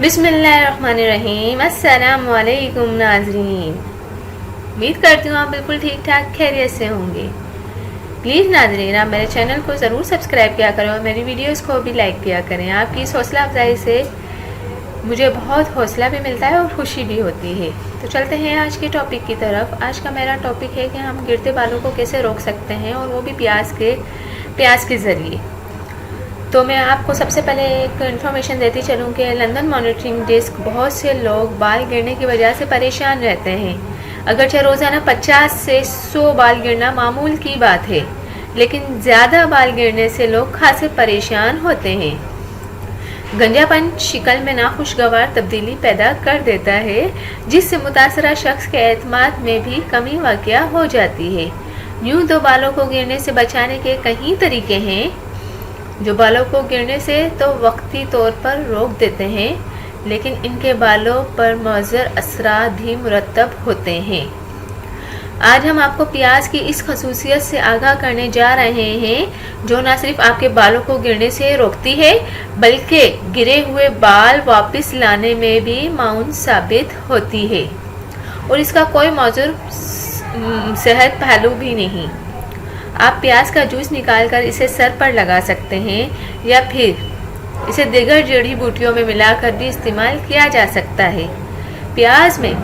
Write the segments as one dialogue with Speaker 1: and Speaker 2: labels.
Speaker 1: बिस्मिल्लाहिर्रहमानिर्रहीम। अस्सलाम वालेकुम नाज़रीन, उम्मीद करती हूँ आप बिल्कुल ठीक ठाक खैरियत से होंगे। प्लीज़ नाज़रीन, आप मेरे चैनल को ज़रूर सब्सक्राइब किया करें और मेरी वीडियोस को भी लाइक किया करें। आपकी इस हौसला अफजाई से मुझे बहुत हौसला भी मिलता है और खुशी भी होती है। तो चलते हैं आज के टॉपिक की तरफ। आज का मेरा टॉपिक है कि हम गिरते बालों को कैसे रोक सकते हैं, और वो भी प्याज के ज़रिए। तो मैं आपको सबसे पहले एक इन्फॉर्मेशन देती चलूँ कि लंदन मॉनिटरिंग डेस्क बहुत से लोग बाल गिरने की वजह से परेशान रहते हैं। अगरचे रोज़ाना 50 से 100 बाल गिरना मामूल की बात है, लेकिन ज़्यादा बाल गिरने से लोग खासे परेशान होते हैं। गंजापन शिकल में नाखुशगवार तब्दीली पैदा कर देता है, जिससे मुतासरा शख्स के एतमाद में भी कमी वाक़या हो जाती है। यूँ तो बालों को गिरने से बचाने के कई तरीके हैं, जो बालों को गिरने से तो वक्ती तौर पर रोक देते हैं, लेकिन इनके बालों पर मुज़र असरात भी मुरतब होते हैं। आज हम आपको प्याज की इस खसूसियत से आगाह करने जा रहे हैं, जो न सिर्फ आपके बालों को गिरने से रोकती है, बल्कि गिरे हुए बाल वापस लाने में भी माउन साबित होती है, और इसका कोई मौजूद सेहत पहलू भी नहीं। आप प्याज का जूस निकालकर इसे सर पर लगा सकते हैं, या फिर इसे दीगर जड़ी बूटियों में मिलाकर भी इस्तेमाल किया जा सकता है। प्याज में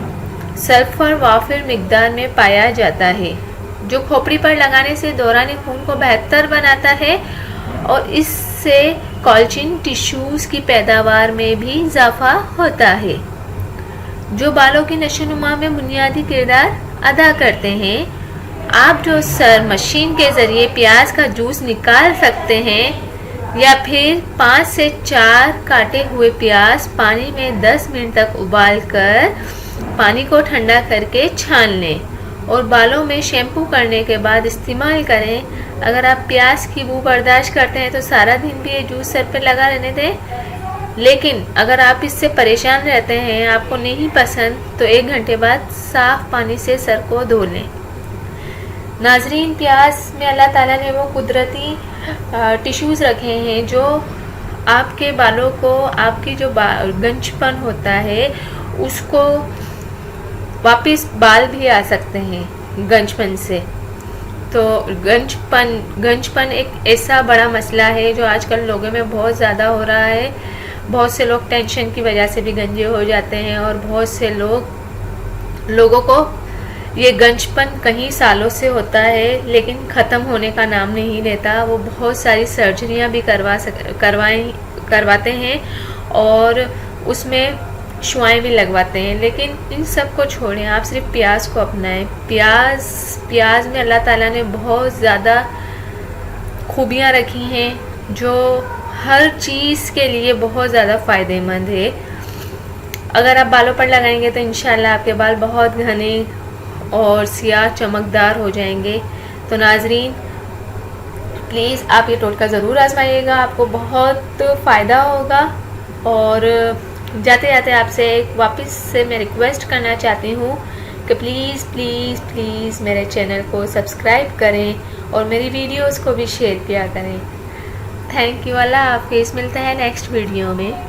Speaker 1: सल्फर वाफिर मिकदार में पाया जाता है, जो खोपड़ी पर लगाने से दौरान खून को बेहतर बनाता है, और इससे कोलेजन टिश्यूज़ की पैदावार में भी इजाफा होता है, जो बालों की नशोनुमा में बुनियादी किरदार अदा करते हैं। आप जो सर मशीन के ज़रिए प्याज का जूस निकाल सकते हैं, या फिर 5 से 4 काटे हुए प्याज पानी में 10 मिनट तक उबाल कर पानी को ठंडा करके छान लें और बालों में शैम्पू करने के बाद इस्तेमाल करें। अगर आप प्याज की बू बर्दाश्त करते हैं तो सारा दिन भी ये जूस सर पर लगा रहने दें, लेकिन अगर आप इससे परेशान रहते हैं, आपको नहीं पसंद, तो 1 घंटे बाद साफ़ पानी से सर को धो लें। नाजरीन, प्याज में अल्लाह ताला ने वो कुदरती टिश्यूज़ रखे हैं, जो आपके बालों को, आपकी जो गंजपन होता है, उसको वापस बाल भी आ सकते हैं गंजपन से। तो गंजपन एक ऐसा बड़ा मसला है जो आजकल लोगों में बहुत ज़्यादा हो रहा है। बहुत से लोग टेंशन की वजह से भी गंजे हो जाते हैं, और बहुत से लोगों को ये गंजपन कई सालों से होता है, लेकिन ख़त्म होने का नाम नहीं लेता। वो बहुत सारी सर्जरियां भी करवाते हैं, और उसमें शुआएं भी लगवाते हैं, लेकिन इन सब को छोड़ें, आप सिर्फ प्याज को अपनाएं। प्याज में अल्लाह ताला ने बहुत ज़्यादा खूबियां रखी हैं, जो हर चीज़ के लिए बहुत ज़्यादा फ़ायदेमंद है। अगर आप बालों पर लगाएंगे तो इंशाल्लाह आपके बाल बहुत घने और सियाह चमकदार हो जाएंगे। तो नाजरीन, प्लीज़ आप ये टोटका ज़रूर आजमाइएगा, आपको बहुत फ़ायदा होगा। और जाते जाते आपसे वापस से मैं रिक्वेस्ट करना चाहती हूँ कि प्लीज़ प्लीज़ प्लीज़ मेरे चैनल को सब्सक्राइब करें और मेरी वीडियोस को भी शेयर किया करें। Thank you. अल्लाह हाफिज़। मिलते हैं नेक्स्ट वीडियो में।